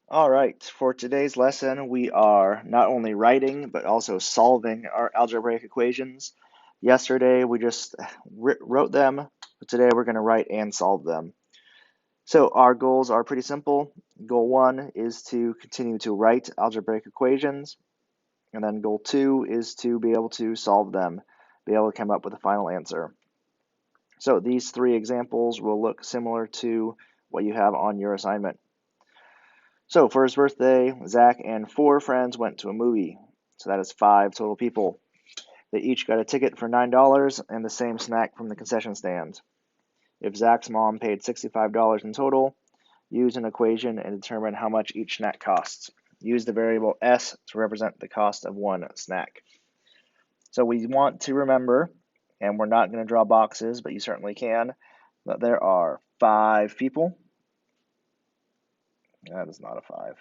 All right, for today's lesson, we are not only writing but also solving our algebraic equations. Yesterday, we just wrote them, but today we're going to write and solve them. So our goals are pretty simple. Goal one is to continue to write algebraic equations, and then goal two is to be able to solve them, be able to come up with a final answer. So these three examples will look similar to what you have on your assignment. So for his birthday, Zach and four friends went to a movie. So that is five total people. They each got a ticket for $9 and the same snack from the concession stand. If Zach's mom paid $65 in total, use an equation and determine how much each snack costs. Use the variable S to represent the cost of one snack. So we want to remember, and we're not going to draw boxes, but you certainly can, that there are five people. That is not a five.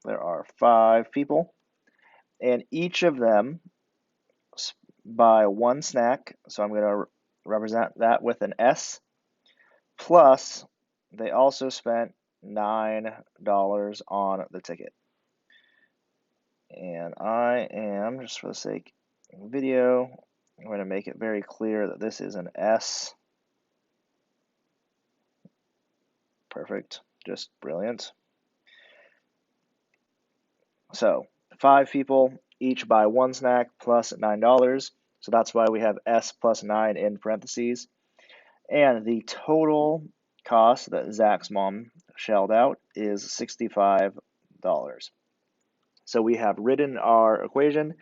There are five people, and each of them buy one snack, so I'm going to represent that with an S, plus they also spent $9 on the ticket. And I am, just for the sake of the video, I'm going to make it very clear that this is an S. Perfect, just brilliant. So, five people each buy one snack plus $9. So that's why we have S plus 9 in parentheses. And the total cost that Zach's mom shelled out is $65. So we have written our equation,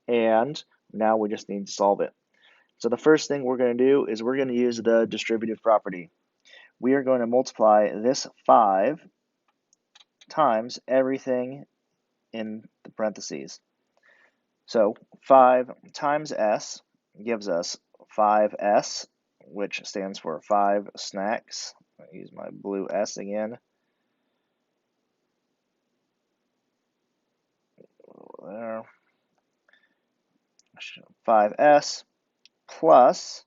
and now we just need to solve it. So the first thing we're going to do is we're going to use the distributive property. We are going to multiply this 5 times everything in the parentheses. So 5 times S gives us 5S, which stands for 5 snacks. I'll use my blue S again. There. 5S plus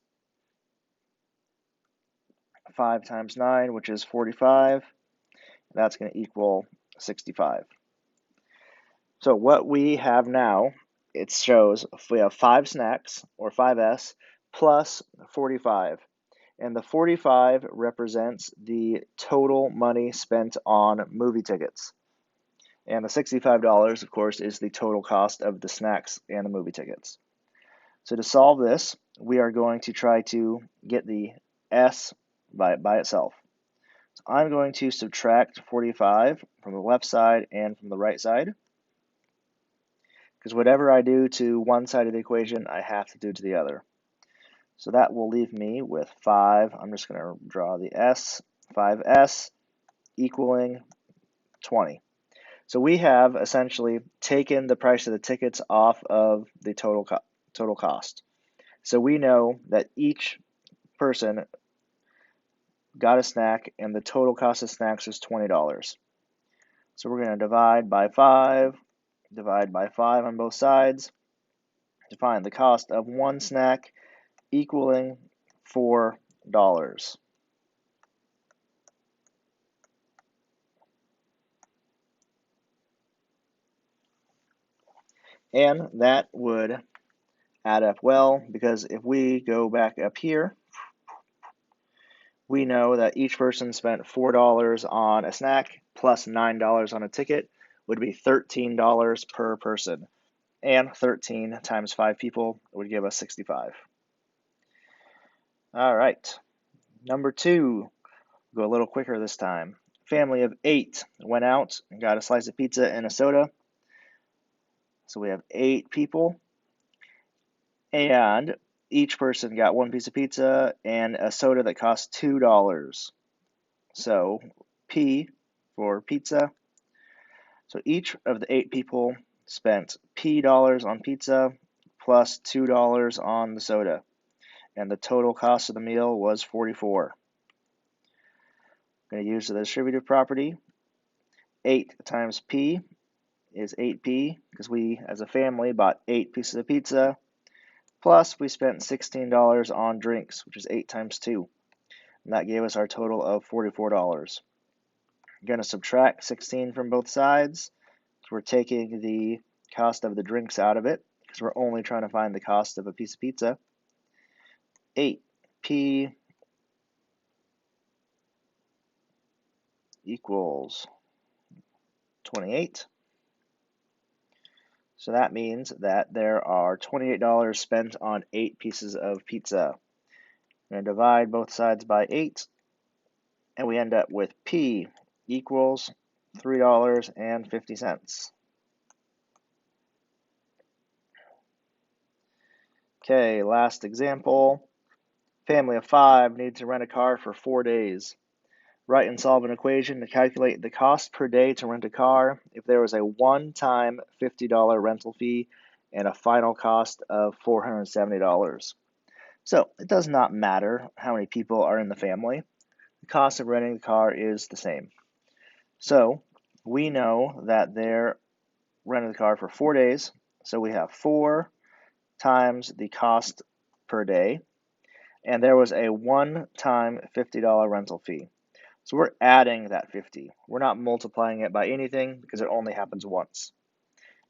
5 times 9, which is 45. That's going to equal 65. So what we have now, it shows we have 5 snacks, or 5S, plus 45. And the 45 represents the total money spent on movie tickets. And the $65, of course, is the total cost of the snacks and the movie tickets. So to solve this, we are going to try to get the S by itself. So I'm going to subtract 45 from the left side and from the right side, because whatever I do to one side of the equation, I have to do to the other. So that will leave me with 5. I'm just going to draw the S, 5S equaling 20. So we have essentially taken the price of the tickets off of the total cost. So we know that each person got a snack and the total cost of snacks is $20. So we're going to divide by 5 on both sides to find the cost of one snack equaling $4. And that would add up well, because if we go back up here, we know that each person spent $4 on a snack plus $9 on a ticket would be $13 per person. And 13 times 5 people would give us 65. All right, number 2, go a little quicker this time. Family of 8 went out and got a slice of pizza and a soda. So we have 8 people, and each person got one piece of pizza and a soda that cost $2. So P for pizza. So each of the 8 people spent P dollars on pizza plus $2 on the soda, and the total cost of the meal was 44. I'm going to use the distributive property. 8 times P is 8P, because we as a family bought 8 pieces of pizza, plus we spent $16 on drinks, which is 8 times 2. And that gave us our total of $44. going to subtract 16 from both sides. So we're taking the cost of the drinks out of it because we're only trying to find the cost of a piece of pizza. 8p equals 28. So that means that there are $28 spent on 8 pieces of pizza. I'm going to divide both sides by 8, and we end up with P equals $3.50. Okay, last example. Family of 5 needs to rent a car for 4 days. Write and solve an equation to calculate the cost per day to rent a car if there was a one-time $50 rental fee and a final cost of $470. So it does not matter how many people are in the family. The cost of renting the car is the same. So we know that they're renting the car for 4 days. So we have 4 times the cost per day. And there was a one-time $50 rental fee. So we're adding that 50. We're not multiplying it by anything because it only happens once.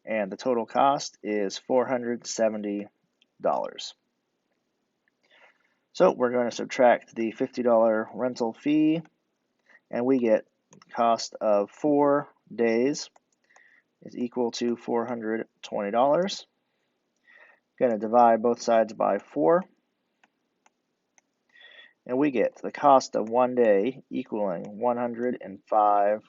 And the total cost is $470. So we're going to subtract the $50 rental fee, and we get cost of 4 days is equal to $420. Going to divide both sides by 4. And we get the cost of 1 day equaling $105.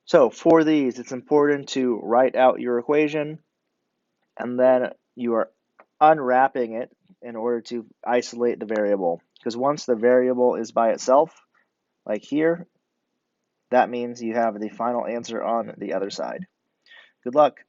So for these, it's important to write out your equation, and then you are unwrapping it in order to isolate the variable. Because once the variable is by itself, like here, that means you have the final answer on the other side. Good luck.